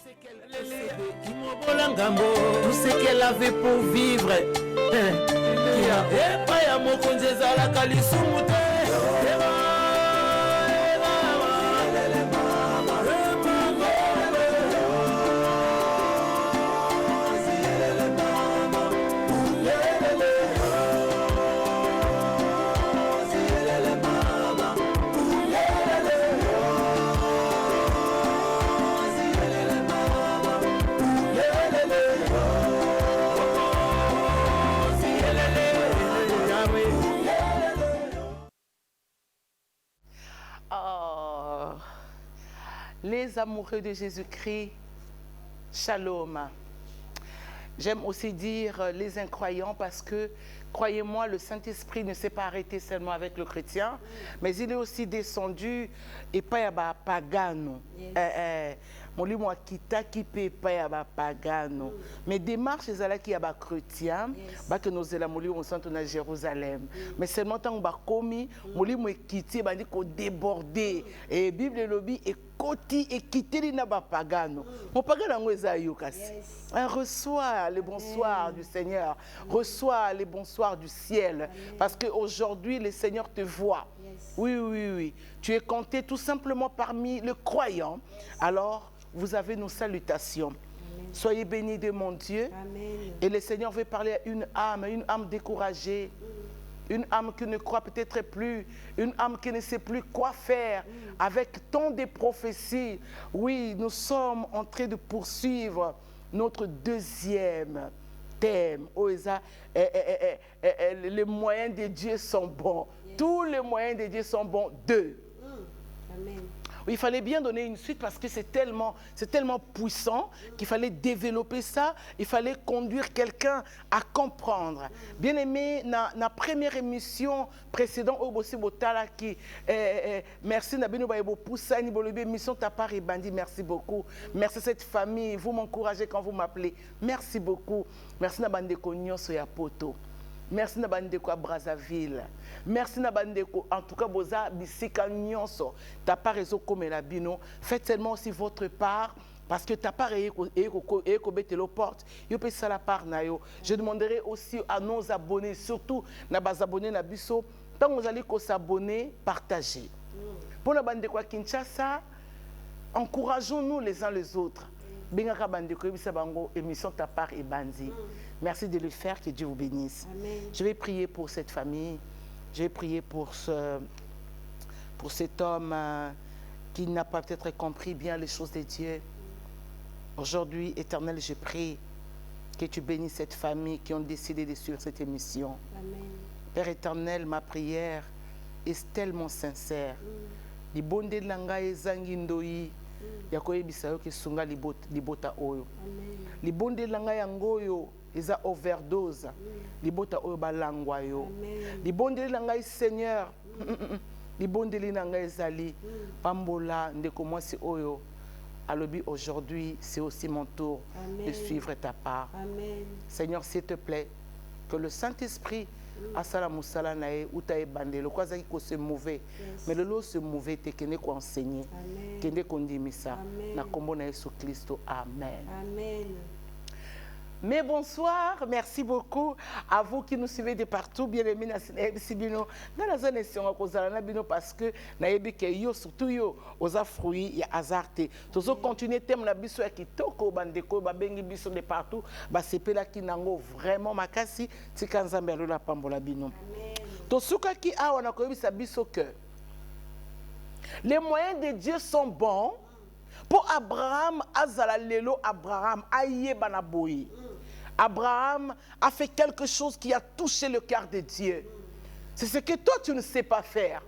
Tout ce qu'elle avait pour vivre. Les amoureux de Jésus-Christ, shalom. J'aime aussi dire les incroyants parce que, croyez-moi, le Saint-Esprit ne s'est pas arrêté seulement avec le chrétien, mais il est aussi descendu et pas à pagano. Molimo akita qui paye pas à pagano. Mais démarche les ala qui a chrétien, bah que nous la molimo au centre de Jérusalem. Mais seulement tant on va commis, molimo ekiti bah dit qu'on débordé et Bible lobby et koti et quitter les naba pagano. Mon pagano reçoit les bonsoirs du Seigneur, reçoit les bonsoirs du ciel, parce qu'aujourd'hui le Seigneur te voit. Oui, oui, oui. Tu es compté tout simplement parmi les croyants. Alors, vous avez nos salutations. Amen. Soyez bénis de mon Dieu. Amen. Et le Seigneur veut parler à une âme découragée, une âme qui ne croit peut-être plus, une âme qui ne sait plus quoi faire avec tant de prophéties. Oui, nous sommes en train de poursuivre notre deuxième thème. Les moyens de Dieu sont bons. Tous les moyens de Dieu sont bons. Amen. Il fallait bien donner une suite parce que c'est tellement puissant qu'il fallait développer ça. Il fallait conduire quelqu'un à comprendre. Bien aimé, dans la première émission précédente, merci Nabino Baïbo Poussani Bolobé, mission Tapar et Bandi, merci beaucoup. Merci à cette famille, vous m'encouragez quand vous m'appelez. Merci beaucoup. Merci Nabandeko Nyonso ya Poto. Merci Nabandeko à Brazzaville. Merci Nabandeko. En tout cas, Boza Bisika Nyonso. Ta part réseau comme la bino. Faites seulement aussi votre part. Parce que ta part est le porte. Je demanderai aussi à nos abonnés, surtout nos abonnés na biso, quand vous allez s'abonner, partagez. Pour la bande de Kinshasa, encourageons-nous les uns les autres. Bengaka Bandeko Bisabango, émission Ta part et Bandi. Merci de le faire, que Dieu vous bénisse. Amen. Je vais prier pour cette famille. Je vais prier pour cet homme qui n'a pas peut-être compris bien les choses de Dieu. Aujourd'hui, Éternel, je prie que tu bénisses cette famille qui ont décidé de suivre cette émission. Amen. Père éternel, ma prière est tellement sincère. Les bonde langa ezangi ndoi yakoye bisayo ke sunga libota oyo. Les bonde langa yangoyo eza overdose. Libota oyo balangwa yo. Les bonde langa Seigneur. Les bonde langa ezali pambola ndeko mwasi oyo. Alobi aujourd'hui, c'est aussi mon tour de suivre ta part. Amen. Seigneur, s'il te plaît, que le Saint-Esprit asala musala nae utae bandelo kwa zaki ko se mouver mais le lot se mouver te kende ko enseigner kende ko ndimisa na kombo na Yesu Kristo. Amen. Amen. Mais bonsoir, merci beaucoup à vous qui nous suivez de partout, bien aimés dans la zone de parce que yo surtout yo aux fruits ya azarte. Tous continuer thème na biso ya kitoko bandeko ba bengi biso de partout, ba sepela kinango vraiment makasi tikanzambe alola pambola bino. Amen. Tosuka ki awa na koyebisa biso que les moyens de Dieu sont bons. Pour Abraham, azala lelo Abraham aye banaboyi. Abraham a fait quelque chose qui a touché le cœur de Dieu. C'est ce que toi tu ne sais pas faire.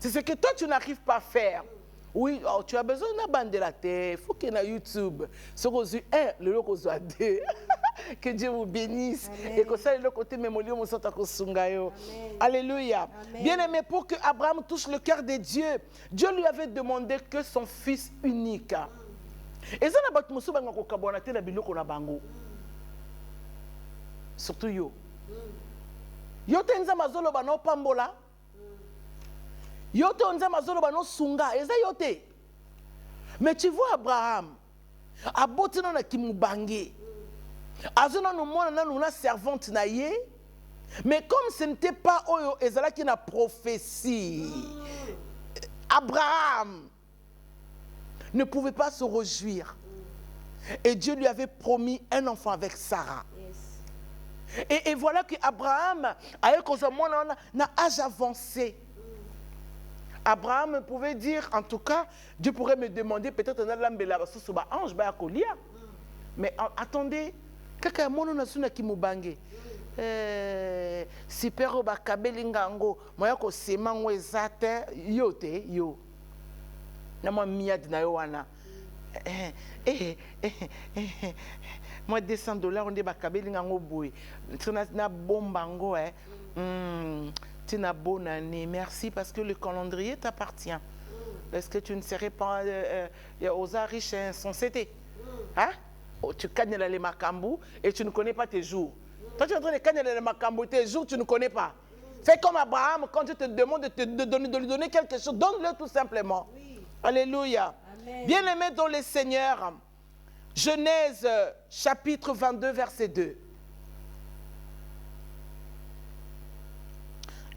C'est ce que toi tu n'arrives pas à faire. Oui, oh, tu as besoin d'une bande de la terre. Il faut qu'il y ait un YouTube. Ce qu'on dit, le loco soit deux. Que Dieu vous bénisse. Amen. Et que ça, le côté mémorial, mon sang Alléluia. Amen. Bien aimé, pour que Abraham touche le cœur de Dieu, Dieu lui avait demandé que son fils unique. Et ça, n'a pas de surtout yo. Yo tenza mazolo bano pambola. Yo tenza mazolo bano sunga. Eza yote. Mais tu vois Abraham, aboti na kimubange azona no mona na una servante na ye. Mais comme ce n'était pas oyo ezalaki na prophétie, Abraham ne pouvait pas se réjouir. Et Dieu lui avait promis un enfant avec Sarah. Et voilà que Abraham a un âge avancé. Abraham pouvait dire, en tout cas, Dieu pourrait me demander peut-être un ange, mais attendez, quelqu'un qui m'a bangé. Super ba kabelingango moya ko semango ezate yote yo na mo miad na yo wana moi $200 on de ba kabelingango boy na bombango tina bonne année, merci parce que le calendrier t'appartient. Est-ce que tu ne serais pas aux riches insensés, hein? Tu connais les macambou et tu ne connais pas tes jours. Toi, tu es en train de connaître les macambou, tes jours, tu ne connais pas. Fais comme Abraham, quand Dieu te demande de lui donner quelque chose, donne-le tout simplement. Oui. Alléluia. Bien-aimés dans le Seigneur, Genèse chapitre 22, verset 2.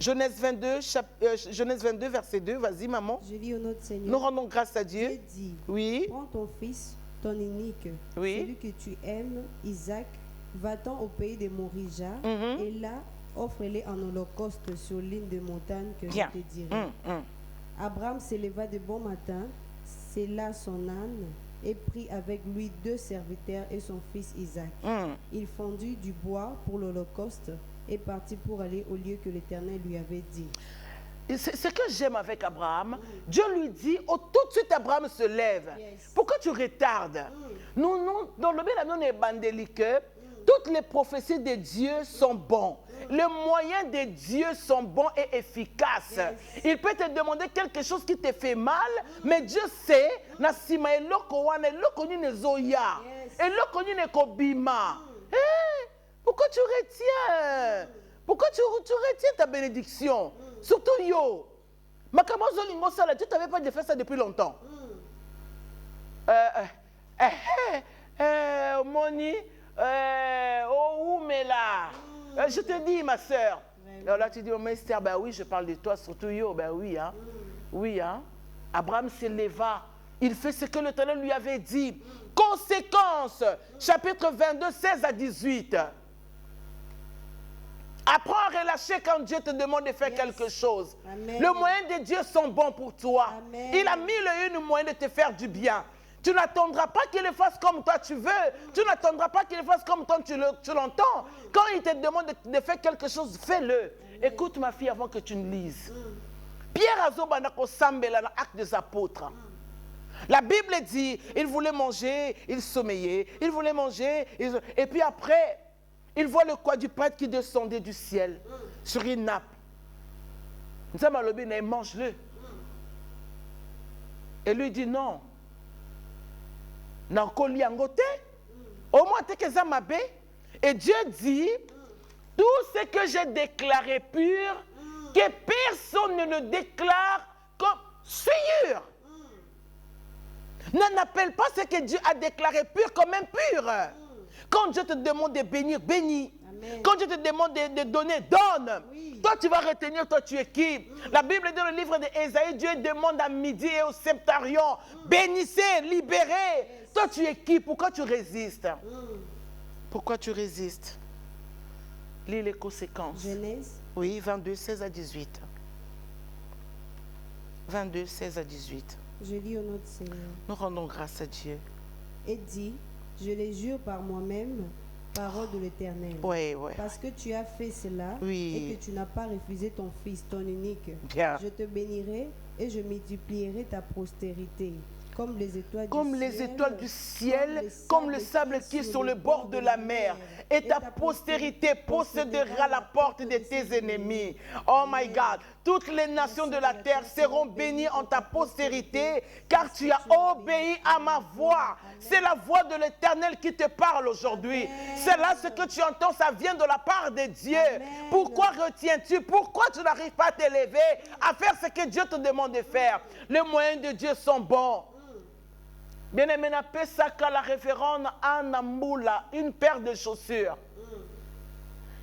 Genèse 22, verset 2. Vas-y, maman. Je lis au nom du Seigneur. Nous rendons grâce à Dieu. Dieu dit, oui. Prends ton fils, ton unique, oui. celui que tu aimes, Isaac, va-t'en au pays de Morija, et là, offre-les en holocauste sur l'île de montagne que je te dirai. Abraham s'éleva de bon matin, sella son âne, et prit avec lui 2 serviteurs et son fils Isaac. Il fondit du bois pour l'holocauste et partit pour aller au lieu que l'Éternel lui avait dit. Ce que j'aime avec Abraham, Dieu lui dit, tout de suite Abraham se lève. Pourquoi tu retardes? Nous, dans le bien, toutes les prophéties de Dieu sont bons. Les moyens de Dieu sont bons et efficaces. Il peut te demander quelque chose qui te fait mal, mais Dieu sait, pourquoi tu retiens? Pourquoi tu retiens ta bénédiction? Surtout yo. Tu t'avais pas de faire ça depuis longtemps. Moni, oh, mais là, je te dis, ma soeur. Alors là, tu dis, oh, mais Esther, ben oui, je parle de toi, surtout yo, ben oui, hein. Oui, hein. Abraham s'éleva. Il fait ce que l'Éternel lui avait dit. Conséquence, chapitre 22, 16 à 18. Apprends à relâcher quand Dieu te demande de faire quelque chose. Les moyens de Dieu sont bons pour toi. Amen. Il a mis le moyen de te faire du bien. Tu n'attendras pas qu'il le fasse comme toi tu veux. Tu n'attendras pas qu'il le fasse comme toi tu l'entends. Quand il te demande de faire quelque chose, fais-le. Écoute ma fille avant que tu ne lises. Pierre Azobandako Sambela dans Actes des Apôtres. La Bible dit, il voulait manger, il sommeillait. Il voulait manger, et puis après, il voit le quadrupède qui descendait du ciel sur une nappe. Il mange-le. Et lui dit non. Au moins, et Dieu dit, tout ce que j'ai déclaré pur, que personne ne le déclare comme sûr. N'appelle pas ce que Dieu a déclaré pur comme impur. Quand Dieu te demande de bénir, bénis. Amen. Quand Dieu te demande de donner, donne. Oui. Toi, tu vas retenir, toi, tu es qui? La Bible dit dans le livre d'Ésaïe, Dieu demande à midi et au septarion, bénissez, libérez. Toi, tu es qui? Pourquoi tu résistes? Pourquoi tu résistes? Lis les conséquences. Genèse. Oui, 22, 16 à 18. 22, 16 à 18. Je lis au nom du Seigneur. Nous rendons grâce à Dieu. Et dit, je les jure par moi-même, parole de l'Éternel. Oui, oui. Parce que tu as fait cela, oui. Et que tu n'as pas refusé ton fils, ton unique. Bien. Je te bénirai et je multiplierai ta postérité. Comme les étoiles du ciel, comme le sable qui est sur le bord de la mer. Et ta postérité possédera la porte de tes ennemis. Oh my God. Toutes les nations de la terre seront bénies en ta postérité, car tu as obéi à ma voix. C'est la voix de l'Éternel qui te parle aujourd'hui. C'est là ce que tu entends, ça vient de la part de Dieu. Pourquoi retiens-tu? Pourquoi tu n'arrives pas à t'élever, à faire ce que Dieu te demande de faire? Les moyens de Dieu sont bons. Bien-aimé, Pesaka, la révérende Anna Mboula, une paire de chaussures.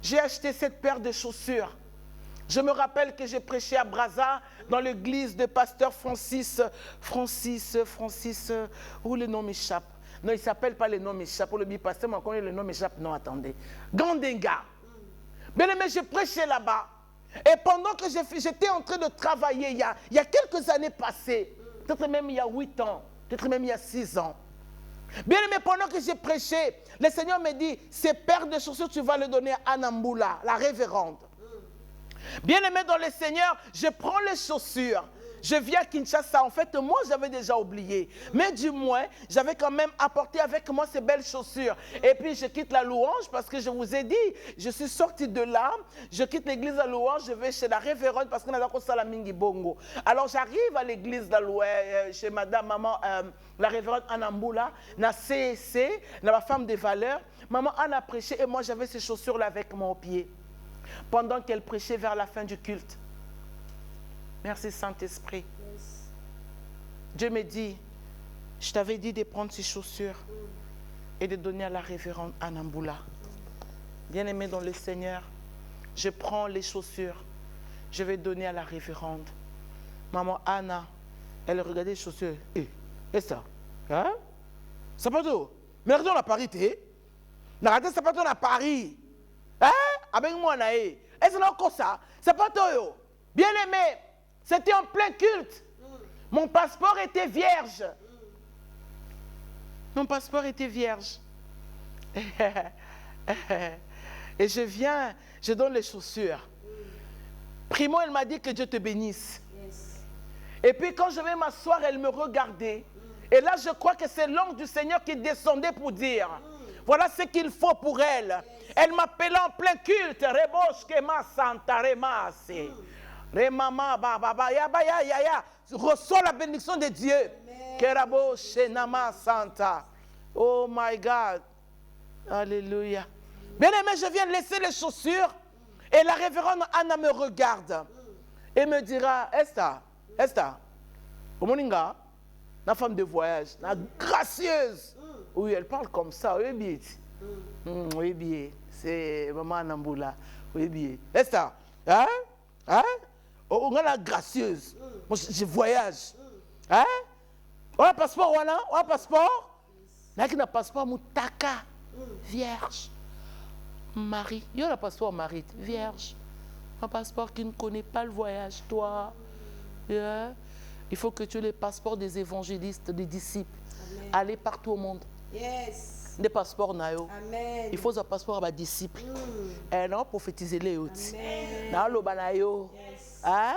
J'ai acheté cette paire de chaussures. Je me rappelle que j'ai prêché à Brazza dans l'église de pasteur Francis, où le nom m'échappe. Non, il ne s'appelle pas le nom m'échappe. Pour le bipasteur, mais on connaît le nom m'échappe. Non, attendez. Gandenga. Bien aimé, j'ai prêché là-bas. Et pendant que j'étais en train de travailler, il y a quelques années passées, peut-être même il y a 8 ans, peut-être même il y a 6 ans. Bien aimé, pendant que j'ai prêché, le Seigneur me dit, ces paires de chaussures, tu vas les donner à Anna Mboula, la révérende. Bien aimé dans le Seigneur, je prends les chaussures. Je viens à Kinshasa. En fait, moi, j'avais déjà oublié. Mais du moins, j'avais quand même apporté avec moi ces belles chaussures. Et puis, je quitte la louange parce que je vous ai dit, je suis sorti de là. Je quitte l'église à louange. Je vais chez la révérende parce qu'on a d'accord ça la Mingi Bongo. Alors, j'arrive à l'église de louange chez madame, maman, la révérende Anna Mboula, na CEC, la femme des valeurs. Maman Anna a prêché et moi, j'avais ces chaussures-là avec moi au pied. Pendant qu'elle prêchait vers la fin du culte. Merci Saint-Esprit. Yes. Dieu me dit, je t'avais dit de prendre ces chaussures et de donner à la révérende Anna Mboula. Bien-aimé dans le Seigneur, je prends les chaussures, je vais donner à la révérende. Maman Anna, elle regardait les chaussures. Et ça? Hein? Sapato? Mais regarde à Paris, t'es? Regardez sapato à Paris. Hein? Avec moi, naé. Est-ce que c'est encore ça? Sapato, yo. Bien-aimé. C'était en plein culte. Mon passeport était vierge. Mon passeport était vierge. Et je viens, je donne les chaussures. Primo, elle m'a dit que Dieu te bénisse. Et puis quand je vais m'asseoir, elle me regardait. Et là, je crois que c'est l'ange du Seigneur qui descendait pour dire, voilà ce qu'il faut pour elle. Elle m'appelait en plein culte. Reboshkema Santa Remase. Remama Baba ya ya ya ya. Reçois la bénédiction de Dieu. Keraboshenama Santa. Oh my God. Alléluia. Bien aimé, je viens de laisser les chaussures. Et la révérende Anna me regarde. Et me dira, Esther, Omoninga, la femme de voyage, la gracieuse. Oui, elle parle comme ça. Oui, bien. Oui, bien. C'est maman Anna Mboula. Oui, bien. Esther, hein? On a la gracieuse. Moi, je voyage. Hein? On a un passeport, on a un passeport. Là, qui n'a passeport, Moutaka. Vierge. Marie. Il y a un passeport, Marie. Vierge. Un passeport qui ne connaît pas le voyage, toi. Yeah. Il faut que tu aies le passeport des évangélistes, des disciples. Amen. Aller partout au monde. Yes. Des passeports, Nayo. Amen. Il faut un passeport à ma disciple. Et non, prophétiser les autres. Dans le Banayo. Hein?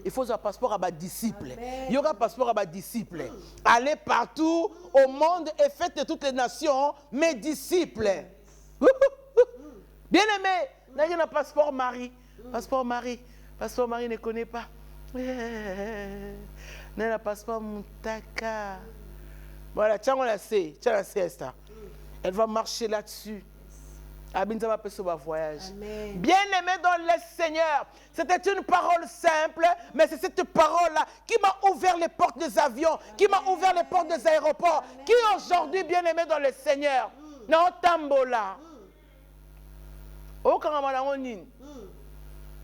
Il faut un passeport à ma disciple. Il y aura un passeport à ma disciple. Allez partout au monde et faites de toutes les nations mes disciples. Bien aimé, là il y a un passeport Marie. Passeport Marie ne connaît pas. Il y a un passeport Moutaka. Voilà, tiens, on la sait, Esther. Elle va marcher là-dessus. Abinza peut se voyage. Bien-aimé dans le Seigneur, c'était une parole simple, mais c'est cette parole-là qui m'a ouvert les portes des avions, qui m'a ouvert les portes des aéroports, qui aujourd'hui, bien-aimé dans le Seigneur, non tambola. Oh, quand on a dit,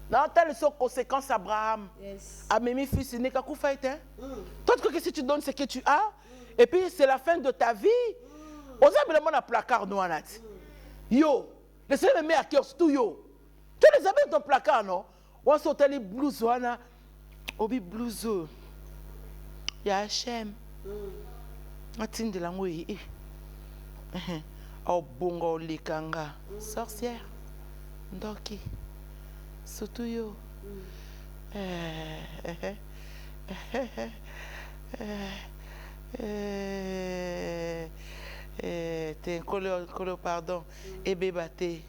non, telle conséquence Abraham, à mes fils, n'est qu'à coup fait. Toi, que si tu donnes ce que tu as, et puis c'est la fin de ta vie, on a besoin d'un placard noir. Yo, le Seigneur me met à cœur surtout yo. Tu les avais dans ton placard, non? On saute les blouses, on a obi blouses. Il y a Hachem. Attends de la mouille. Oh bongo likanga. Sorcière. Ndoki. Surtout yo. T'es un pardon. Et bébé,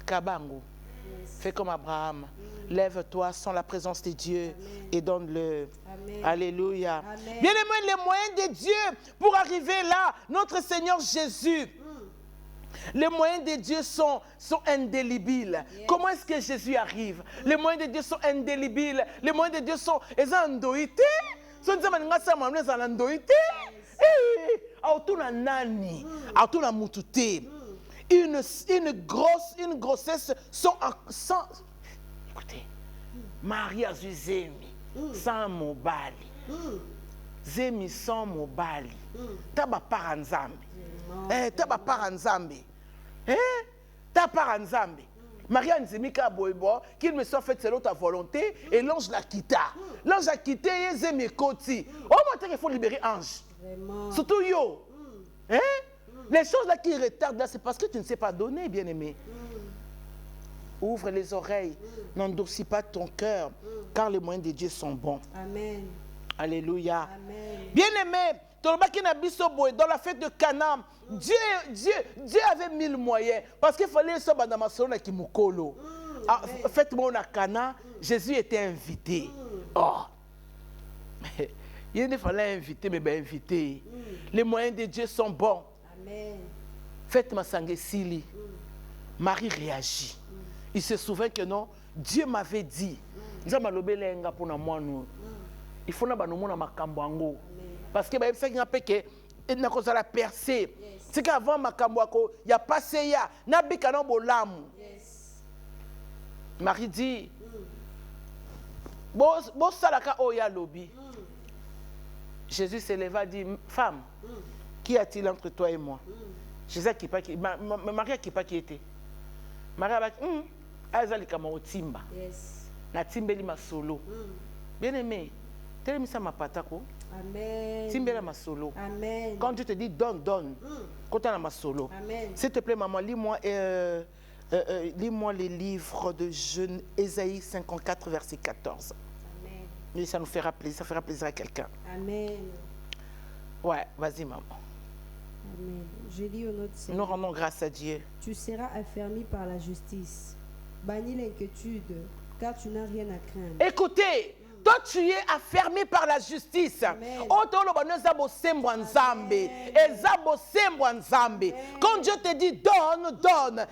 Kabango. Fais comme Abraham. Lève-toi sans la présence de Dieu. Amen. Et donne-le. Alléluia. Amen. Bien aimé, les moyens de Dieu pour arriver là, notre Seigneur Jésus. Les moyens de Dieu sont indélébiles. Yes. Comment est-ce que Jésus arrive? Les moyens de Dieu sont indélébiles. Les moyens de Dieu sont... Ils sont andoïtés. Ils sont andoïtés. Autuna nani, autuna mutute. Une grossesse sans... Écoutez, Maria Zemi, sans mobali. Zemi sans mobali. Taba paranzambi. Taba paranzambi. Taba paranzambi. Maria Nzemika Boibo, qu'il me soit fait selon ta volonté, et l'ange l'a quitté. L'ange a quitté et Zemi Koti. Au moins, il faut libérer ange. Surtout yo. Les choses là qui retardent là, c'est parce que tu ne sais pas donner, bien-aimé. Ouvre les oreilles, n'endurcis pas ton cœur, car les moyens de Dieu sont bons. Amen. Alléluia. Amen. Bien-aimé, dans la fête de Cana, Dieu avait 1000 moyens. Parce qu'il fallait se battre dans ma salon avec Mukolo. Faites-moi à Cana, Jésus était invité. Oh. Il ne fallait inviter, mais bien inviter. Les moyens de Dieu sont bons. Amen. Faites-moi sangé Sili. Marie réagit. Il se souvient que non, Dieu m'avait dit. Il faut que parce que ça qui a que il n'a pas la percée. C'est qu'avant Makambwako, il y a passé ya na bikana bolam. Marie dit bo salaka oya lobi. Jésus se leva et dit femme, qu'y a-t-il entre toi et moi? Jésus qui pas qui Marie qui pas qui était. Marie a dit azali kama otimba. Na timbeli masolo. Bien aimé, telemisa mapatako. Amen. Timbela masolo. Amen. Quand Dieu te dit donne, donne. Quand tu as ma solo. S'il te plaît, maman, lis-moi les livres de Jeune, Ésaïe 54, verset 14. Amen. Mais ça nous fera plaisir, ça fera plaisir à quelqu'un. Amen. Ouais, vas-y, maman. Amen. Je lis au nom de Seigneur. Nous rendons grâce à Dieu. Tu seras affermi par la justice. Bannis l'inquiétude, car tu n'as rien à craindre. Écoutez. Toi, tu es affermi par la justice. Quand Dieu te dit donne, donne.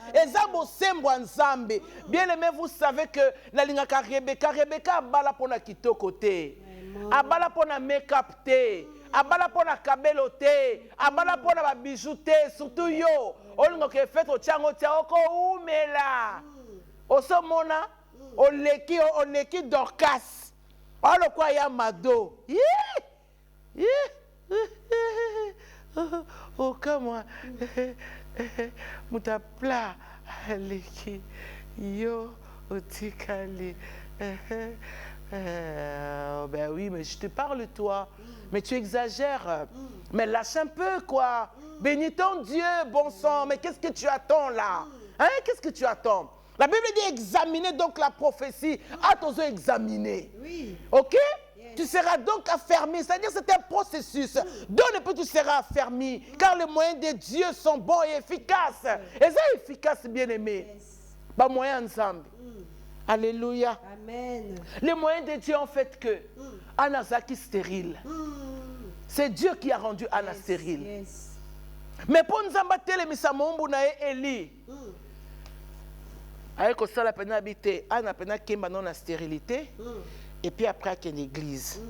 Bien aimé, vous savez que la ligne Rebecca abala pona kito côté. Abala pona make-up te. Abala pona kabelo te. Abala pona ba bijou te. Surtout yo. Olingo ke fait au tiango tiako umela. Osomona. Oleki Dorcas. Oh, le quoi, il y a Mado. Oh, comment. Mouta plat. Leki. Yo, otikali. Ben oui, mais je te parle, toi. Mais tu exagères. Mais lâche un peu, quoi. Bénis ton Dieu, bon sang. Mais qu'est-ce que tu attends, là? Hein? Qu'est-ce que tu attends? La Bible dit examiner donc la prophétie. Attention, examiner. Oui. Ok? Yes. Tu seras donc affermi. C'est-à-dire que c'est un processus. Donne un peu, tu seras affermi. Car les moyens de Dieu sont bons et efficaces. Et c'est efficace, bien aimé. Bah, moyens ensemble. Alléluia. Amen. Les moyens de Dieu ont fait que Anna Zaki stérile. C'est Dieu qui a rendu Anna stérile. Yes. Mais pour nous embattre, les misamombu na Eli. Avec ça, la peine habité, on a peine qui maintenant la stérilité, et puis après qu'il y a une église.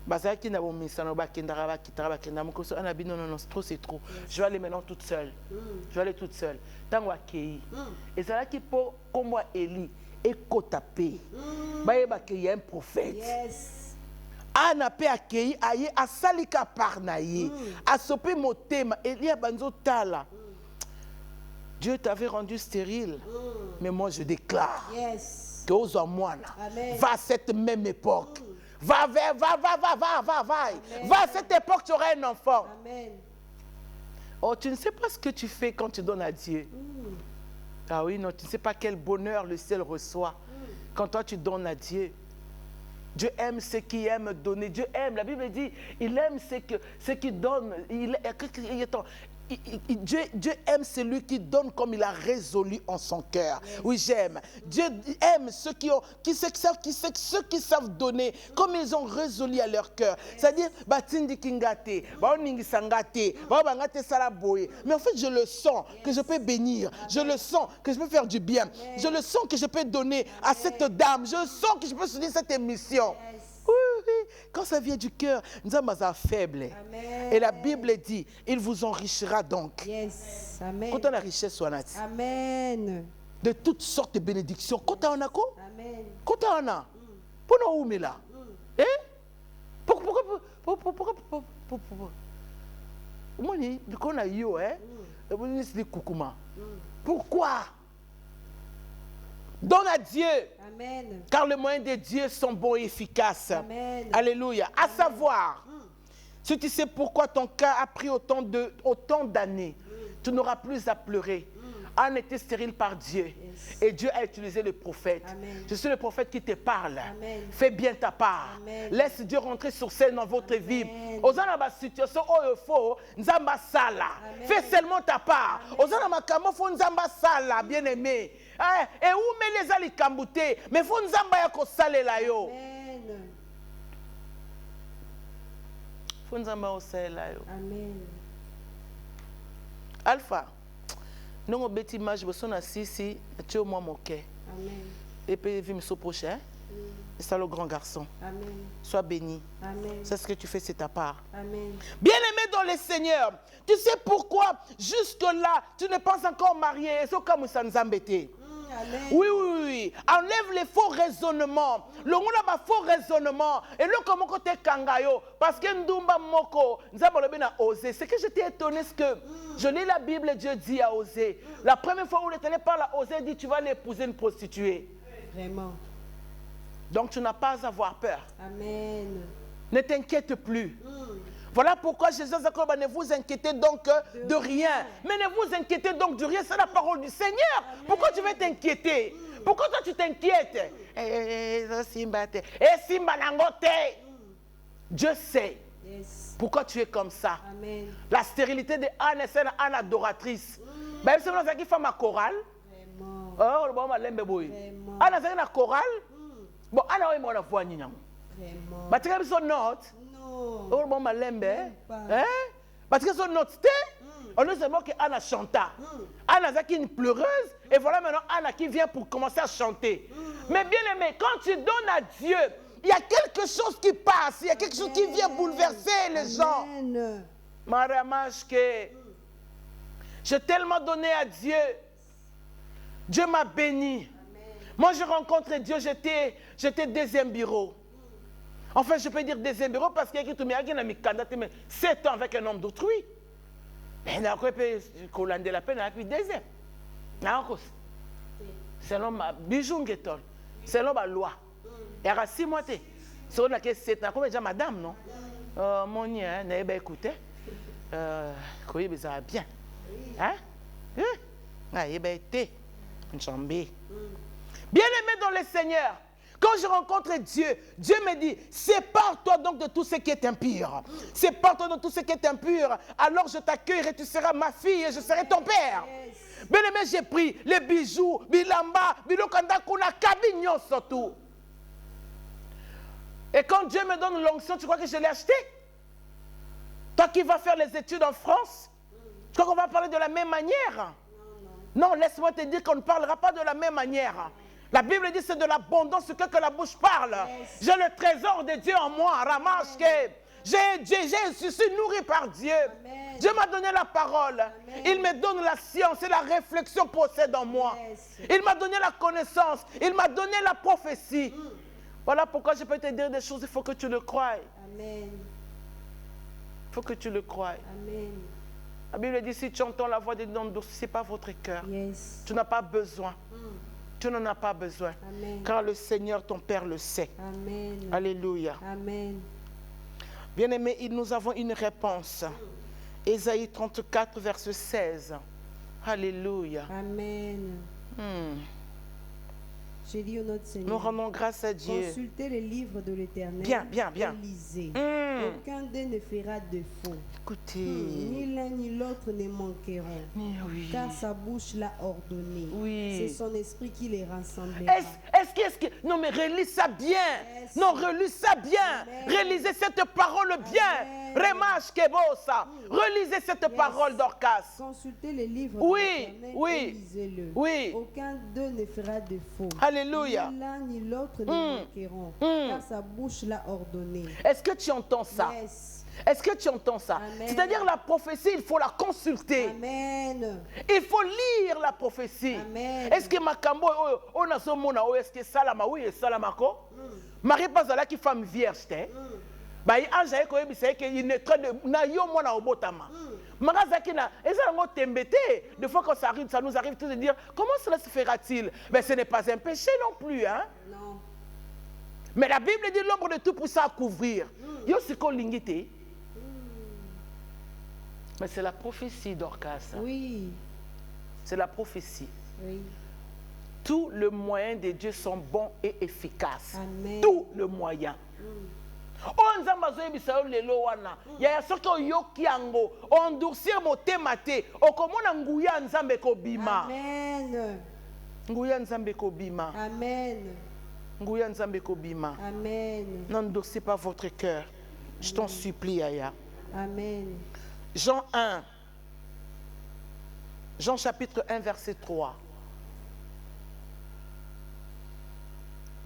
Bazar qui n'a pas mis ça, on va qui n'arrive pas, qui travaille, qui n'a pas, on a dit non, non, non, c'est trop. Je vais aller maintenant toute seule. Je vais aller toute seule. Tant qu'on accueille. Et c'est là qu'il faut, comme moi, Élie, et Kotapé. Il y a un prophète. On a pu accueillir, à Salika Parnaï, à Sopé Motema, Élie Banzo Tala. Dieu t'avait rendu stérile, mais moi je déclare que aux hommes, va à cette même époque. Va à cette époque, tu auras un enfant. Amen. Oh, tu ne sais pas ce que tu fais quand tu donnes à Dieu. Ah oui, non, tu ne sais pas quel bonheur le ciel reçoit quand toi tu donnes à Dieu. Dieu aime ceux qui aiment donner. Dieu aime, la Bible dit, il aime ceux qui donnent. Dieu aime celui qui donne comme il a résolu en son cœur. Oui, j'aime. Dieu aime ceux ceux qui savent donner comme ils ont résolu à leur cœur. C'est-à-dire, mais en fait, je le sens que je peux bénir. Je le sens que je peux faire du bien. Je le sens que je peux donner à cette dame. Je sens que je peux soutenir cette émission. Oui, oui. quand ça vient du cœur, nous sommes faibles. Amen. Et la Bible dit, il vous enrichira donc. Yes. Amen. Quand on a richesse, soit Amen. de toutes sortes de bénédictions. Quand on a quoi? Amen. Quand on a, pour nous où là? Eh? Pourquoi? Pourquoi? Donne à Dieu. Amen. Car les moyens de Dieu sont bons et efficaces. Amen. Alléluia. À savoir, si tu sais pourquoi ton cas a pris autant d'années, tu n'auras plus à pleurer. Anne était stérile par Dieu. Yes. Et Dieu a utilisé le prophète. Amen. Je suis le prophète qui te parle. Amen. Fais bien ta part. Amen. Laisse Dieu rentrer sur scène dans votre Amen. vie. Osana ma situation faux, nzamba sala. Amen. Fais seulement ta part. Osana ma kamo fo nzamba sala, bien aimé. Et où met les ali kambouté, mais fo nzamba ya ko salela yo. Amen. Fo nzamba o salela yo. Amen. Alpha. Non, bête image, je suis assis, tu es au moins moqué. Amen. Et puis, viens me prochain. Et ça, le grand garçon. Amen. Sois béni. Amen. C'est ce que tu fais, c'est ta part. Amen. Bien-aimé dans le Seigneur, tu sais pourquoi jusque-là, tu n'es pas encore marié. Et c'est comme ça nous embêter. Amen. Oui, oui, oui. Enlève les faux raisonnements. Le monde a pas faux raisonnement. Et le comment côté kangayo. Parce que Ndumba Moko, nous avons bien osé. C'est que j'étais étonné ce que je lis la Bible, Dieu dit à oser. La première fois où l'Éternel parle à oser, il dit tu vas l'épouser une prostituée. Vraiment. Donc tu n'as pas à avoir peur. Amen. Ne t'inquiète plus. Voilà pourquoi Jésus a dit ne vous inquiétez donc de rien. Mais ne vous inquiétez donc de rien, c'est la parole du Seigneur. Amen. Pourquoi tu veux t'inquiéter? Pourquoi toi tu t'inquiètes? Dieu sait. Yes. Pourquoi tu es comme ça? Amen. La stérilité de Anne, c'est une adoratrice. Même si on a qui fait ma chorale. Vraiment. Oh, le bon malembe boy. Vraiment. Anne a fait une chorale. Bon, Anne a eu mon affaire ni non. Vraiment. Mais tu as son note. Non. Oh, le bon malembe. pas. Hein? Parce que son note on nous sait que Anna chanta. Anna est une pleureuse. Et voilà maintenant Anna qui vient pour commencer à chanter. Mais bien aimé, quand tu donnes à Dieu, il y a quelque chose qui passe. Il y a quelque chose qui vient bouleverser les gens. Amen. Maramashke, j'ai tellement donné à Dieu. Dieu m'a béni. Moi, je rencontre Dieu, j'étais deuxième bureau. Enfin, je peux dire deuxième bureau parce qu'il y a qui m'a mis 7 ans avec un homme d'autrui. Et il y a un la peine avec deuxième. Selon ma bijou, selon ma loi. Il y a 6 mois. C'est on a 7 ans. Comme déjà madame, non? Mon nien, n'a pas écouté. Quoi, il ça bien. Hein? Il a été une chambre. Bien-aimé dans le Seigneur, quand je rencontre Dieu, Dieu me dit, sépare-toi donc de tout ce qui est impur. Sépare-toi de tout ce qui est impur. Alors je t'accueillerai, tu seras ma fille et je serai ton père. Bien-aimé, j'ai pris les bijoux, bilamba, bilokanda, kuna, cabignon surtout. Et quand Dieu me donne l'onction, tu crois que je l'ai acheté? Toi qui vas faire les études en France, tu crois qu'on va parler de la même manière? Non, laisse-moi te dire qu'on ne parlera pas de la même manière. La Bible dit c'est de l'abondance que la bouche parle. Yes. J'ai le trésor de Dieu en moi. Ramaske. Je suis nourri par Dieu. Amen. Dieu m'a donné la parole. Amen. Il me donne la science et la réflexion possède en moi. Yes. Il m'a donné la connaissance. Il m'a donné la prophétie. Voilà pourquoi je peux te dire des choses. Il faut que tu le croies. Amen. Il faut que tu le croies. Amen. La Bible dit si tu entends la voix de Dieu, n'endurcissez pas votre cœur. Yes. Tu n'as pas besoin. Tu n'en as pas besoin. Amen. Car le Seigneur, ton Père, le sait. Amen. Alléluia. Amen. Bien-aimés, nous avons une réponse. Ésaïe 34, verset 16. Alléluia. Amen. J'ai dit au notre Seigneur. Nous rendons grâce à Dieu. Consultez les livres de l'Éternel. Bien. Et lisez. Aucun d'eux ne fera défaut. Écoutez. Ni l'un ni l'autre ne manqueront. Oui. Car sa bouche l'a ordonné. Oui. C'est son esprit qui les rassemblera. Est-ce que... Non, mais relis ça bien. Yes. Non, relis ça bien. Amen. Relisez cette parole bien. Amen. Remash Kebosa. Relisez cette parole Dorcas. Consultez les livres Oui, de l'Éternel oui, et lisez-le. oui. Aucun d'eux ne fera défaut. Alléluia. Ni l'un ni l'autre ne manqueront, car sa bouche l'a ordonné. Est-ce que tu entends ça? Yes. Est-ce que tu entends ça? Amen. C'est-à-dire la prophétie, il faut la consulter. Amen. Il faut lire la prophétie. Amen. Est-ce que Makambo, on a son mona, est-ce que Salama, oui, et Salamako? Marie Pazala qui femme vierge, bah il a déjà connu qu'il est très de na yo mona obotama. Marazaki na, et ça on t'embêté. Des fois quand ça nous arrive tous de dire comment cela se fera-t-il? Mais ce n'est pas un péché non plus, hein? Non. Mais la Bible dit l'ombre de tout pour ça couvrir. Yo c'est qu'on lingité. Mais c'est la prophétie Dorcas. Oui. C'est la prophétie. Oui. Tous les moyens de Dieu sont bons et efficaces. Amen. Tous les moyens. On nzamba zo yebisa lelo wana. Ya soki oyoki yango, ondurcir motema te, okomona nguya nzambe kobima. Amen. Nguya nzambe kobima. Amen. Nguya nzambe kobima. Amen. N'endurcez pas votre cœur. Je t'en supplie, Aya. Amen. Jean 1. Jean chapitre 1, verset 3.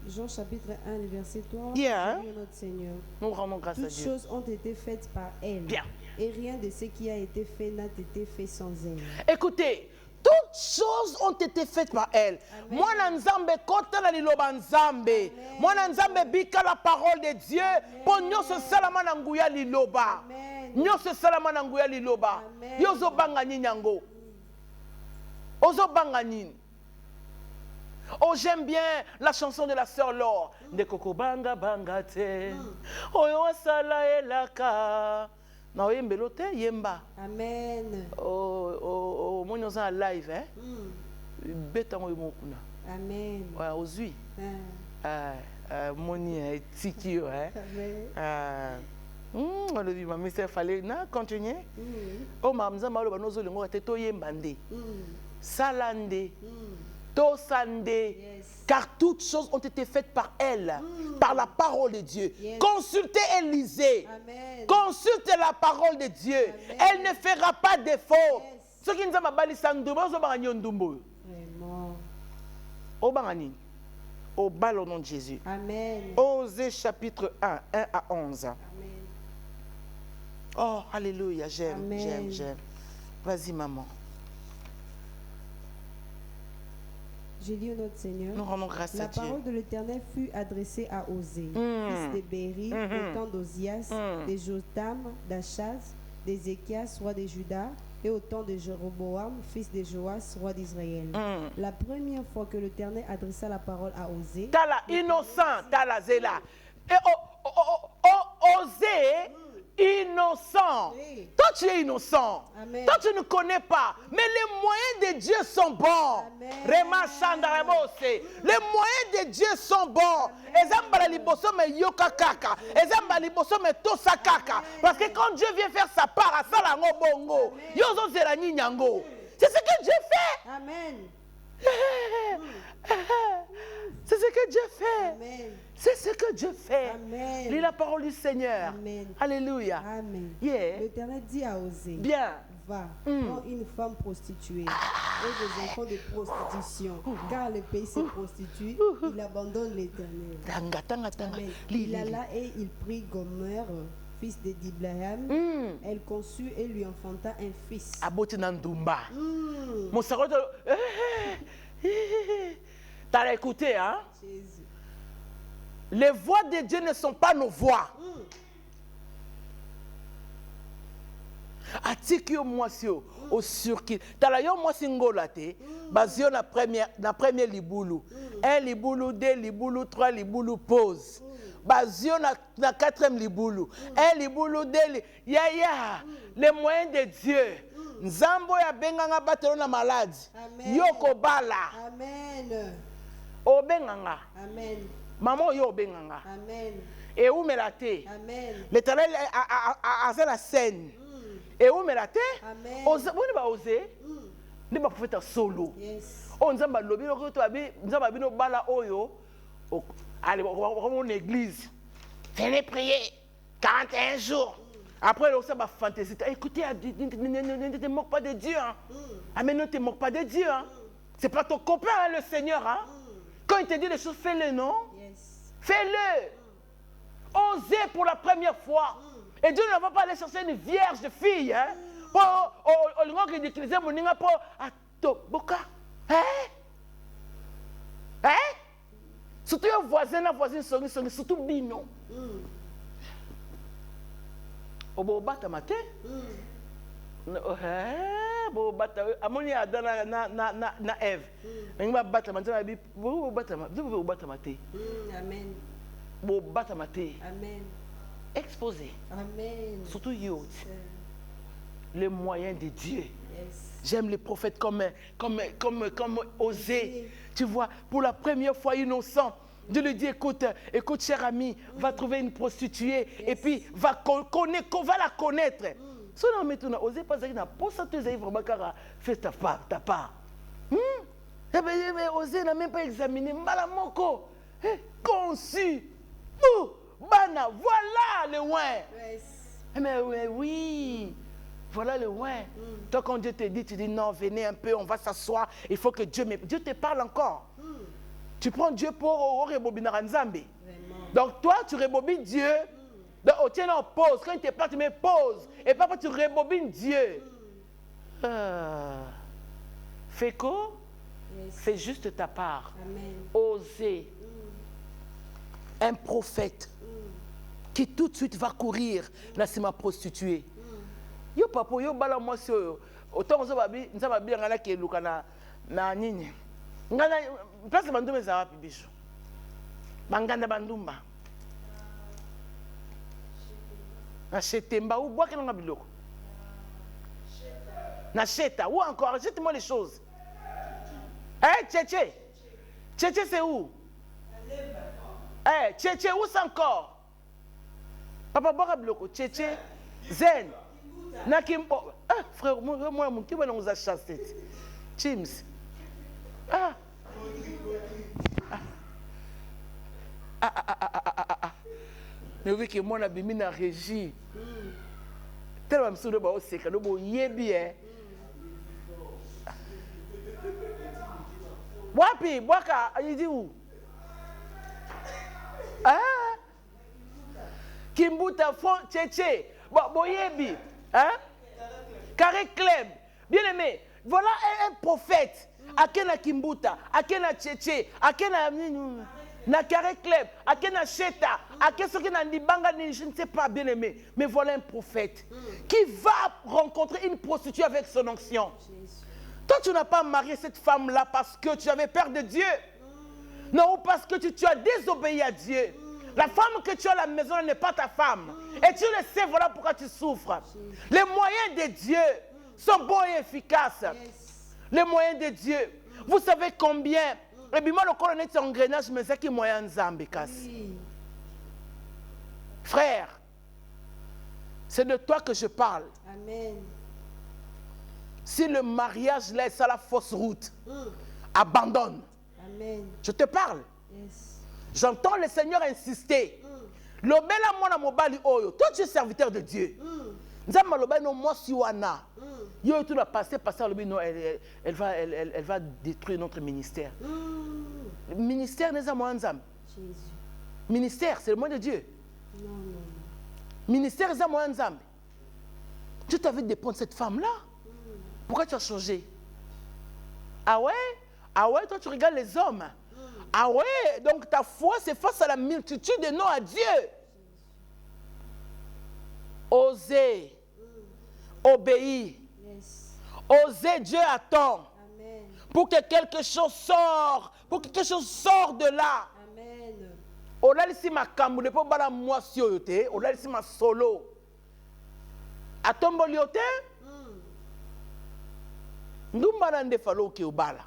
Jean chapitre 1, verset 3. Bien. Seigneur notre Seigneur. Nous rendons grâce à Toutes Dieu. choses ont été faites par elle. Bien. Et rien de ce qui a été fait n'a été fait sans elle. Écoutez, toutes choses ont été faites par elle. Mwana nzambe kota na liloba nzambe. Mwana nzambe bika la parole de Dieu. Po nyonso salama na nguya liloba. Nyonso salama na nguya liloba. Yozo banga nini yango. Ozo banga nini. Oh, j'aime bien la chanson de la sœur Laure. Ndekoko banga banga te. Oyo asala elaka. Na oyembelo te yemba. Amen. Oh, mon nous en live, hein? Bétango yomokuna. Amen. Ouais, ozui. Moni tikio, hein? Amen. Le dit, mais il fallait continuer. Oh, mamza malo banozo lengo te to yembande. Salande. Tosande. Yes. Car toutes choses ont été faites par elle, par la parole de Dieu. Yes. Consultez Élisée. Amen. Consultez la parole de Dieu. Amen. Elle ne fera pas défaut. Yes. Ce qui nous a bali sandumbo, so bangani ondumbo. Vraiment. O bangani. Au bal au nom de Jésus. Amen. Osée chapitre 1, 1 à 11. Amen. Oh, alléluia, j'aime, Amen. j'aime, j'aime. Vas-y, maman. J'ai dit au notre Seigneur. Nous rendons grâce La à Dieu. parole de l'Éternel fut adressée à Osée, fils de Béri, au temps d'Ozias, de Jotham, d'Achaz, d'Ézéchias, roi de Juda, et au temps de Jéroboam, fils de Joas, roi d'Israël. La première fois que l'Éternel adressa la parole à Osée, Tala innocent, tala zela. Et Osée, innocent. Oui. Toi, tu es innocent. Amen. Toi, tu ne connais pas. Mais les moyens de Dieu sont bons. Amen. Rema Chanda Remose. Les moyens de Dieu sont bons. Ezamba liboso me yoka kaka. Ezamba liboso me tosa kaka. Parce que quand Dieu vient faire sa part à salango bongo, yozo zerani nyango. C'est ce que Dieu fait. Amen. C'est ce que Dieu fait. Amen. C'est ce que Dieu fait. Amen. Lis la parole du Seigneur. Amen. Alléluia. Amen. Yeah. L'Éternel dit à Osée, Bien. va, prends une femme prostituée et des enfants de prostitution, car le pays se prostitue, il abandonne l'Éternel. Tanga, tanga, tanga. Amen. Lis, Il lis, alla et il prit Gomer, fils de Diblaim. Elle conçut et lui enfanta un fils. Aboti Nandumba. Mon sarot. T'as écouté, hein? Jésus. Les voix de Dieu ne sont pas nos voix. Atiki yo mwasi yo au surki. Tala yo mwasi ngola te. Bazio na première libulu. 1 libulu, 2 libulu, 3 libulu pause. Bazio na 4e libulu. 1 libulu, 2 libulu. Ya. Les moyens de Dieu. Nzambo ya benganga batelo na maladie. Amen. Yoko bala. Amen. O benganga. Amen. Maman yo benganga. Amen. Et où me la té? Amen. L'Éternel a fait la scène. Et où me la té? Amen. Vous ne pas oser? Ne pas faire solo. Yes. On nous a lobby le retour nous avons bino bala oyo. Allez, on l'église. Venez prier 41 jours. Après, ça va fantaisie. Écoutez, ne te moque pas de Dieu. Hein. Ah, mais ne te moque pas de Dieu. Hein. C'est pas ton copain, hein, le Seigneur. Hein. Quand il te dit les choses, fais-le, non? Fais-le. Osez pour la première fois. Et Dieu ne va pas aller chercher une vierge de fille. Hein. Pour utiliser mon nom pour Boka. Hein? Hein? Surtout un voisin, la voisine, surtout Bino. Obo bata mate? Bo bata amoni Adam na Ève. Mais ba bata mate na bi bo bata mate. Amen. Bo bata mate. Amen. Exposé. Amen. Surtout youth. Les moyens de Dieu. Yes. J'aime les prophètes comme Osée. Tu vois, pour la première fois innocent, Dieu lui dit, écoute, cher ami, va trouver une prostituée et puis va la connaître. Si on met tout, Osée pas ça, pour ça tu as vraiment fait ta part. Mais Osée n'a même pas examiné. Malamoko, conçu. Bana, voilà le ouin. Mais oui. Voilà le ouin. Toi, quand Dieu te dit, tu dis non, venez un peu, on va s'asseoir. Il faut que Dieu te parle encore. Tu prends Dieu pour rebobiner Nzambe. Donc toi, tu rebobines Dieu. Donc, tiens, on pause. Quand il te parle, tu mets pause. Et parfois, tu rebobines Dieu. Fais quoi? Fais juste ta part. Osez. Un prophète qui tout de suite va courir là, c'est ma prostituée. Yo papa yo bala moi so autant on babi nzaba bi ngana ke luka na nini ngana place bandumba za wapi bisho banganda bandumba na chetemba ou bois que na biloko na cheta ou encore jette-moi les choses tchétché c'est où tchétché où c'est encore papa bois biloko tchétché zen Nakimbo, frère, moi, qui va nous acheter? James. Mais oui, que moi, je suis en régie. Tellement que je suis en régie. Wapi, Waka, il dit où? Kimbuta, Fon, Tchétché, Boyebi. Hein? Carré Clem. Bien aimé, voilà un prophète. Akena Kimbuta, Akena Tchétché, Akena na Carré Clem, Akena Cheta, Akena Nibanga, je ne sais pas, bien aimé. Mais voilà un prophète qui va rencontrer une prostituée avec son onction. Toi, tu n'as pas marié cette femme-là parce que tu avais peur de Dieu. Non, parce que tu as désobéi à Dieu. La femme que tu as à la maison n'est pas ta femme. Et tu le sais, voilà pourquoi tu souffres. Les moyens de Dieu sont bons et efficaces. Les moyens de Dieu. Vous savez combien? Et bien, moi, le colonel de engrenage, mais c'est qui moyen Zambékas. Frère, c'est de toi que je parle. Amen. Si le mariage laisse à la fausse route, abandonne. Amen. Je te parle. Yes. J'entends le Seigneur insister. Lobela mona mobali oyo. Toi tu es serviteur de Dieu. Nzamba lobela no mosi wana. Yo tu dois passer non, elle va détruire notre ministère. Le ministère n'est pas moi nzamba. Jésus. Ministère c'est le mot de Dieu. Non. Ministère c'est moi nzamba. Tu t'avais dépendre de cette femme là. Pourquoi tu as changé? Ah ouais, toi tu regardes les hommes. Ah ouais, donc ta foi, c'est face à la multitude de noms à Dieu. Osez, obéir. Osez, Dieu attend. Amen. Pour que quelque chose sorte de là. Amen. Ola lisi makambu ne pas bala mwasi yote, ola lisi ma solo. Atomboli yote? Ndumba na ndefalo ke obala.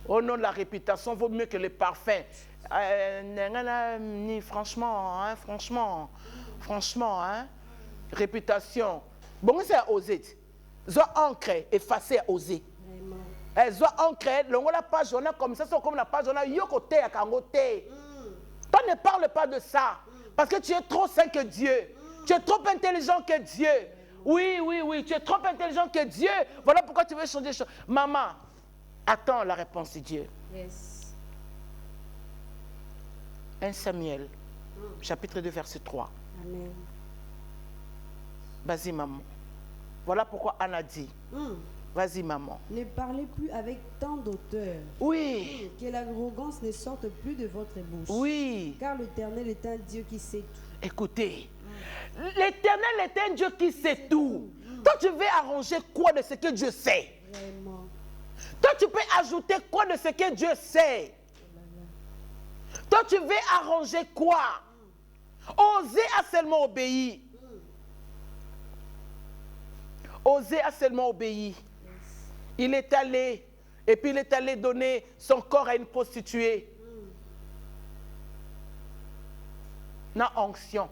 Au nom de la réputation, vaut mieux que les parfums. Franchement, hein. Réputation. Bon, c'est à oser. Soit ancré, effacé à oser. Soit ancré, la page, on a comme ça, comme la page, on a yokote à kangote. Toi ne parle pas de ça. Parce que tu es trop saint que Dieu. Tu es trop intelligent que Dieu. Oui, oui, oui, tu es trop intelligent que Dieu. Voilà pourquoi tu veux changer les choses. Maman, attends la réponse de Dieu. Yes. 1 Samuel, chapitre 2, verset 3. Amen. Vas-y, maman. Voilà pourquoi Anna dit. Vas-y, maman. Ne parlez plus avec tant d'auteur. Oui. Que l'arrogance ne sorte plus de votre bouche. Oui. Car l'Éternel est un Dieu qui sait tout. Écoutez, l'Éternel est un Dieu qui sait tout. Toi, tu veux arranger quoi de ce que Dieu sait? Vraiment. Toi, tu peux ajouter quoi de ce que Dieu sait? Toi, tu veux arranger quoi? Oser a seulement obéi. Oser a seulement obéi. Il est allé, et puis il est allé donner son corps à une prostituée. Na onction.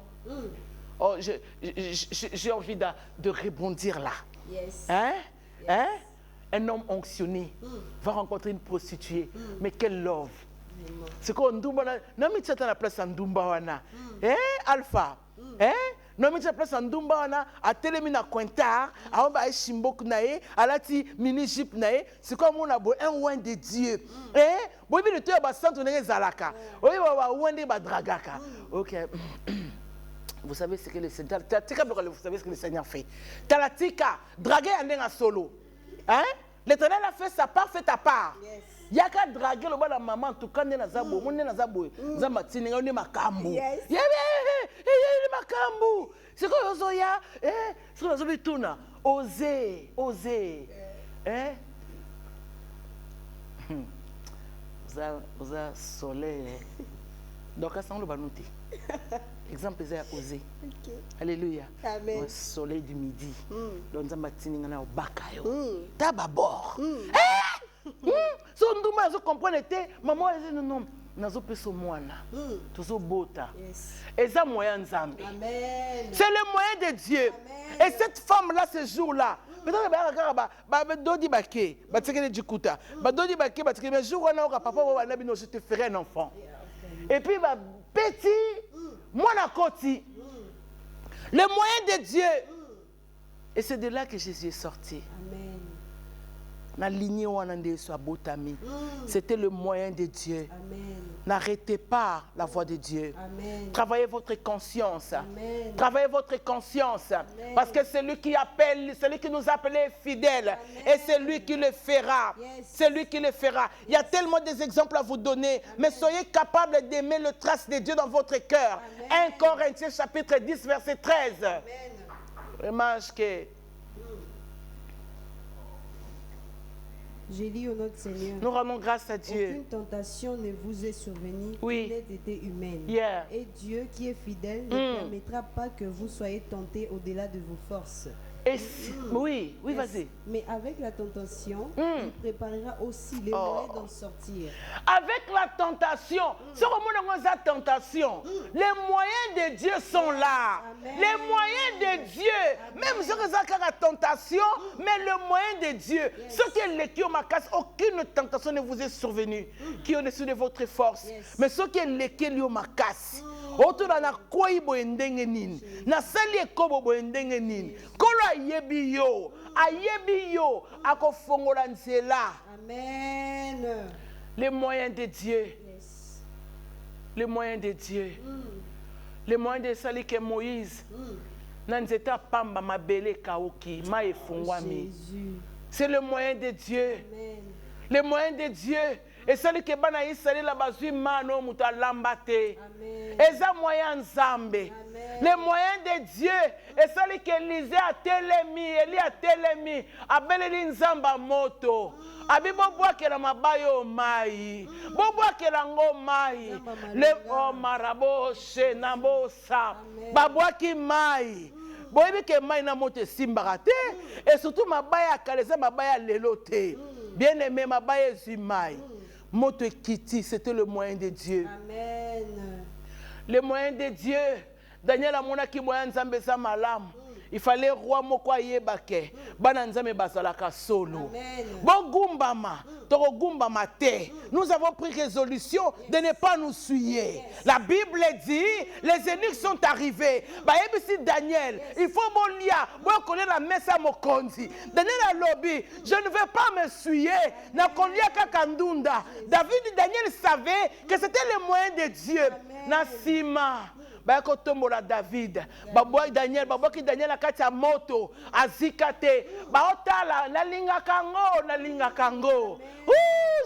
Oh, j'ai envie de rebondir là. Yes. Hein? Yes. Hein? Un homme onctionné va rencontrer une prostituée. Mais quel love! C'est quoi Ndumba? Non, mais tu as la place en Ndumba wana. Hein? Alpha. Hein? Non, mais tu as la place en Ndumba wana. A télémina Quintar. A on va Shimbok nae. A la ti mini jeep nae. C'est quoi mon abo? Un oin de Dieu. Hein? Bon, il y a des gens qui ont zalaka. Oui, il y a des dragaka. Ok. Vous savez ce que le Seigneur... Vous savez ce que le Seigneur fait. Talatika, draguer un solo. Hein? L'Éternel a fait sa part, fait ta part. Yes. Il y a qu'à draguer le bas de la maman, en tout cas, on est dans Zabo, on est dans Zabo, Zamatine, on est Makambo. Yes. Il y a Makambo. C'est quoi, Ozoya? C'est quoi, Ozoya Tuna? Oser, oser. Hein? Vous avez soleil. Donc, à ce moment-là, exemple, c'est oser. Okay. Alléluia. Amen. Le soleil du midi. Donc, nous avons bakayo. Tababord. Si on comprend, maman a dit non, nous avons fait ce mois-là. Tous au bota. Et ça, moyen de Zambie. C'est le moyen de Dieu. Amen. Et cette femme-là, ce jour-là, peut-être je te ferai un enfant. Et puis, petit, moi, la côté, le moyen de Dieu. Et c'est de là que Jésus est sorti. Amen. La lignée c'était le moyen de Dieu. N'arrêtez pas la voix de Dieu. Amen. Travaillez votre conscience. Amen. Travaillez votre conscience. Amen. Parce que c'est lui qui appelle, celui qui nous appelle fidèles. Amen. Et c'est lui qui le fera. Yes. C'est lui qui le fera. Il y a tellement des exemples à vous donner. Amen. Mais soyez capables d'aimer le trace de Dieu dans votre cœur. 1 Corinthiens chapitre 10 verset 13. Amen. Vraiment que... J'ai dit au notre Seigneur. Nous rendons grâce à Dieu. Aucune tentation ne vous est survenue Oui. qui n'ait été humaine. Yeah. Et Dieu qui est fidèle ne permettra pas que vous soyez tentés au-delà de vos forces. Et si- oui, oui, Yes. vas-y. Mais avec la tentation, il préparera aussi les moyens d'en sortir. Avec la tentation, ce moment où la tentation, les moyens de Dieu sont là. Amen. Les moyens de Dieu, même si vous avez la tentation, mais le moyen de Dieu. Ce qui est l'équipe ma casse, aucune tentation ne vous est survenue qui est au-dessus de votre force. Yes. Mais ce qui est l'équipe ma casse. Autour de la koi boendenge nin, na sali ekobo boendenge nin. Kolo ayebi yo, ako fongola nzela. Amen. Les moyens de Dieu, Yes. les moyens de Dieu, les moyens de sali que Moïse, na nzeta pamba mabele kaoki, ma efungwami. Jésus. C'est le moyen de Dieu, Amen. les moyens de Dieu. Et sali que bana isali la bazui mano muta lambate. Amen. Eza moyen nzambe. Amen. Les moyens de Dieu. Et celui qui Élisée a télémi, Élie a télémi, abeleli nzamba moto. Abi boboa ke la mabayo mai. Boboa ke la ngo mai. Le o marabo she nambosa. Amen. Baboa ki mai. Boyebi ke mai na moto simbaka te. Et surtout mabaya kaleza mabaya lelo te. Bien aimé mabaya zimai. Moto kiti, c'était le moyen de Dieu. Amen. Les moyens de Dieu. Daniel a monaki moyen nzambe sa malam. il fallait roi moko yebake bana nzambe bazalaka solo bogumbama tokogumbama te. Nous avons pris résolution de ne pas nous suyer. La Bible dit les ennemis sont arrivés. Bah si Daniel, il faut molia, moi connais la messe à mokonzi. Daniel a lobby, je ne vais pas me suyer. Na kolia kakandunda. David et Daniel savaient que c'était le moyen de Dieu. Nasima. Bako tombola David, baboy Daniel, baboki Daniel akati ya moto, azikate, baotala, nalinga kango.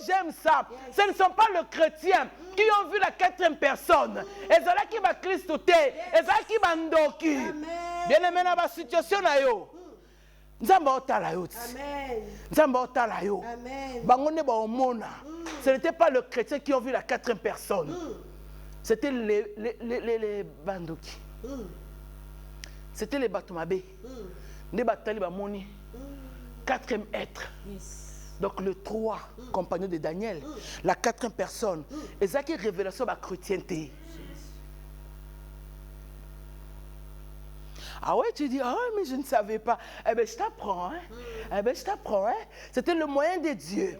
J'aime ça. Ce ne sont pas les chrétiens qui ont vu la 4e personne. Et c'est là qui va Christoté, et c'est là qui va ndoki. Bien aimé dans la situation na yo. Nzamba otala yo. Nzamba otala yo. Bangone ba omona. Ce n'était pas les chrétiens qui ont vu la 4e personne. C'était les bandoki. C'était les batomabé. Les batali bamoni. 4e être. Donc le 3 compagnon de Daniel. La 4e personne. Et ça qui est révélation de la chrétienté. Ah ouais, tu dis, ah mais je ne savais pas. Eh bien, je t'apprends. Hein? Eh bien, je t'apprends. Hein? C'était le moyen de Dieu.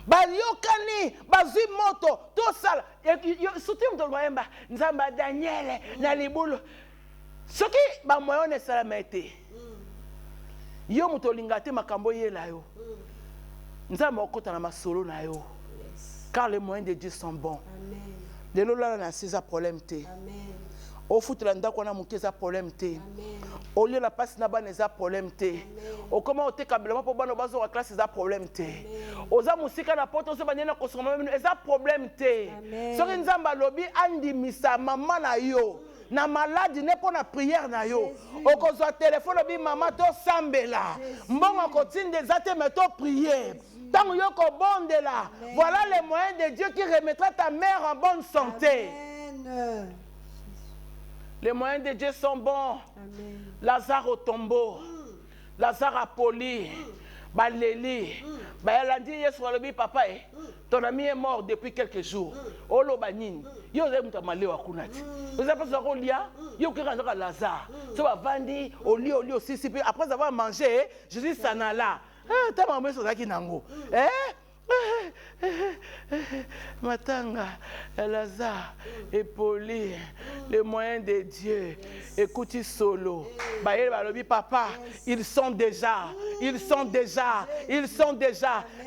Bayokani, bazui moto, tout ça. Surtout dans le moyen, Nzamba Daniel, Nalibulu. Ce qui est moyen de salamete. Yo mutolingate makambo yela yo. Nzamba okota na masolo na yo. Car les moyens de Dieu sont bons. Amen. De l'eau na ces problèmes te. Amen. Au foot la ndako na muke za problème te. Amen. Au lieu la passe na ba na problème te. Au comment ote kablement pour bano bazo wa classe za problème te. Oza musika na poto so banyana ko soma même za problème te. So nzamba lobi andi misa mama na yo. Na malade n'est pas na prière na yo. Okozo téléphone bi mama to sambela. Mbongo continue des até mais to prier. Tant yo ko bonde là. Voilà les moyens de Dieu qui remettra ta mère en bonne santé. Amen. Les moyens de Dieu sont bons. Amen. Lazare au tombeau. Lazare à poli. Baléli. Elle a dit, papa, ton ami est mort depuis quelques jours. Olo banin. Yo zemu malé wa kunati. Vous avez pas ça lia. Yo qui rentre à Lazare. Ça va vendre au lit aussi. Après avoir mangé, Jésus s'en alla. T'as maman sur ça qui nango. Matanga, Lazare, Epoli, les moyens de Dieu. Écoutez solo. Papa, ils sont déjà.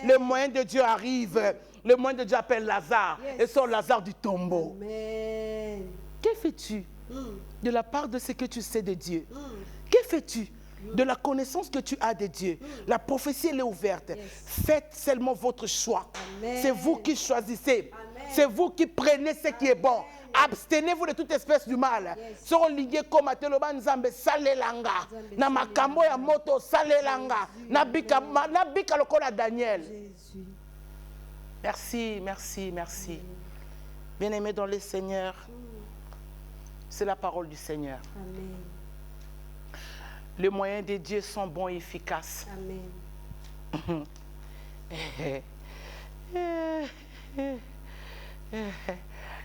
Les moyens de Dieu arrivent. Le moyen de Dieu appelle Lazare et sort Lazare du tombeau. Amen. Que fais-tu de la part de ce que tu sais de Dieu? Que fais-tu de la connaissance que tu as de Dieu? La prophétie, elle est ouverte. Faites seulement votre choix. C'est vous qui choisissez. C'est vous qui prenez ce qui est bon. Abstenez-vous de toute espèce du mal. Seront liés comme à Teloban Nzambe salelanga. Na makambo ya moto salelanga. Na bika lokola Daniel. Merci. Bien-aimés dans le Seigneur, c'est la parole du Seigneur. Amen. Les moyens de Dieu sont bons et efficaces. Amen.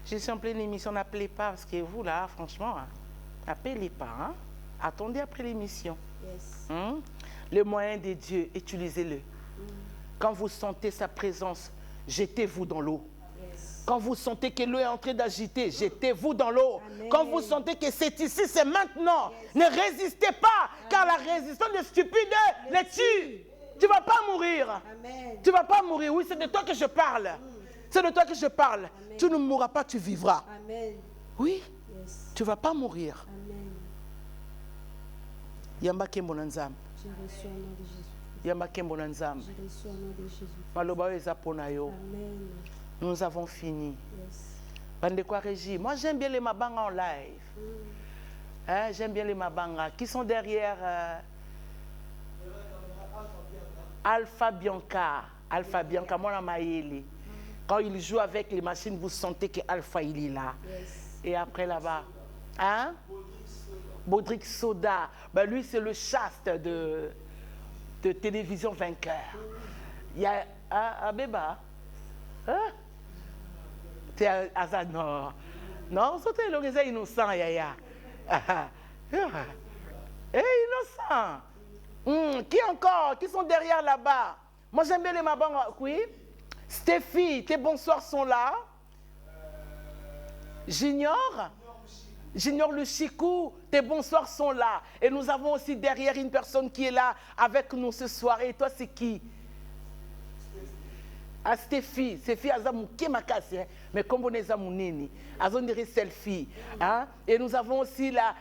Je suis en pleine émission, n'appelez pas, parce que vous là, franchement, n'appelez pas. Hein? Attendez après l'émission. Les moyens de Dieu, utilisez-le. Quand vous sentez sa présence, jetez-vous dans l'eau. Quand vous sentez que l'eau est en train d'agiter, jetez-vous dans l'eau. Quand vous sentez que c'est ici, c'est maintenant. Ne résistez pas, car la résistance des stupides les tue. Tu ne vas pas mourir. Amen. Tu ne vas pas mourir. Oui, c'est de toi que je parle. C'est de toi que je parle. Amen. Tu ne mourras pas, tu vivras. Amen. Oui, tu ne vas pas mourir. Yamba Kembo Nanzam. Je reçois au nom de Jésus. Yamba Kembo Nanzam. Je reçois au nom de Jésus. Maloba Ezaponayo. Amen. Nous avons fini. Bandekwa Régie. Moi, j'aime bien les Mabanga en live. Hein, j'aime bien les Mabanga. Qui sont derrière Alpha Bianca. Alpha Bianca, moi, Maïli. Quand il joue avec les machines, vous sentez que Alpha, il est là. Et après, là-bas. Hein? Baudric Soda. Ben, lui, c'est le chaste de télévision vainqueur. Il y a Abeba. Hein? C'est Azanor. Non, c'était le innocent, Yaya. Innocent. Qui encore? Qui sont derrière là-bas? Moi, j'aime bien les mabans. Oui. Stéphie, tes bonsoirs sont là. Junior le Chikou, tes bonsoirs sont là. Et nous avons aussi derrière une personne qui est là avec nous ce soir. Et toi, c'est qui? À Stéphie, Azamuke Makasi, mais comme on est Zamounini, Azondiri selfie. Et nous avons aussi la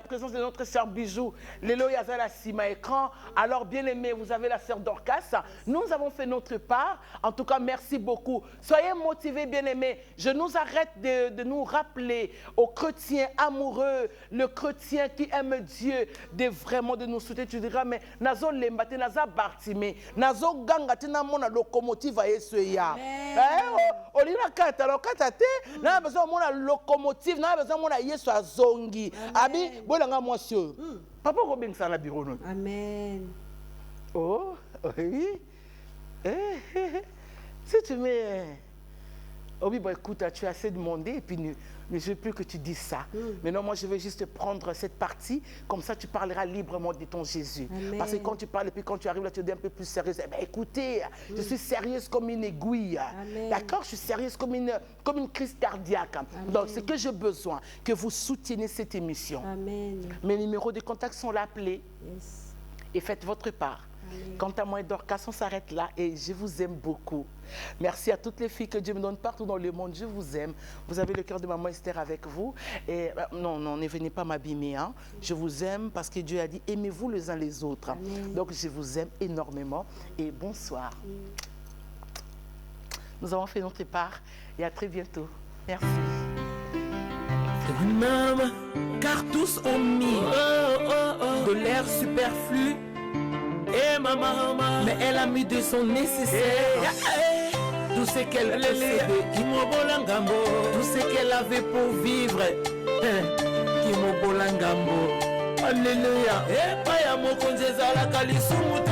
présence de notre sœur Bijou, Lelo Yazala Sima écran. Alors, bien aimé, vous avez la sœur Dorcas. Nous avons fait notre part. En tout cas, merci beaucoup. Soyez motivés, bien aimés. Je nous arrête de nous rappeler aux chrétiens amoureux, le chrétien qui aime Dieu, vraiment de nous soutenir. Tu diras, mais Nazo Lembate, Naza Bartime, Nazo Gangate, Namona locomotive. Olina kata lokata te na besoin mona locomotive na besoin mona yeso azongi abi bolanga mwasio papa ko bengisa na bureau non. Amen. Oh oui. Si tu mets oh oui, bon, écoute, tu as assez demandé et puis mais je veux plus que tu dises ça. Mais non, moi, je vais juste prendre cette partie. Comme ça, tu parleras librement de ton Jésus. Amen. Parce que quand tu parles et puis quand tu arrives là, tu es un peu plus sérieuse. Eh bien, écoutez, je suis sérieuse comme une aiguille. D'accord? Je suis sérieuse comme une crise cardiaque. Amen. Donc, c'est que j'ai besoin que vous souteniez cette émission. Amen. Mes numéros de contact sont là, appelés. Yes. Et faites votre part. Amen. Quant à moi et Dorcas, on s'arrête là et je vous aime beaucoup. Merci à toutes les filles que Dieu me donne partout dans le monde. Je vous aime. Vous avez le cœur de maman Esther avec vous. Et non, ne venez pas m'abîmer. Hein. Je vous aime parce que Dieu a dit aimez-vous les uns les autres. Amen. Donc je vous aime énormément et bonsoir. Nous avons fait notre part et à très bientôt. Merci. Maman, car tous ont mis de l'air superflu. Et maman, mais elle a mis de son nécessaire. Tout ce qu'elle possédait, tout ce qu'elle avait pour vivre. Alléluia. Et pas ya mokonzeza la kalisumu.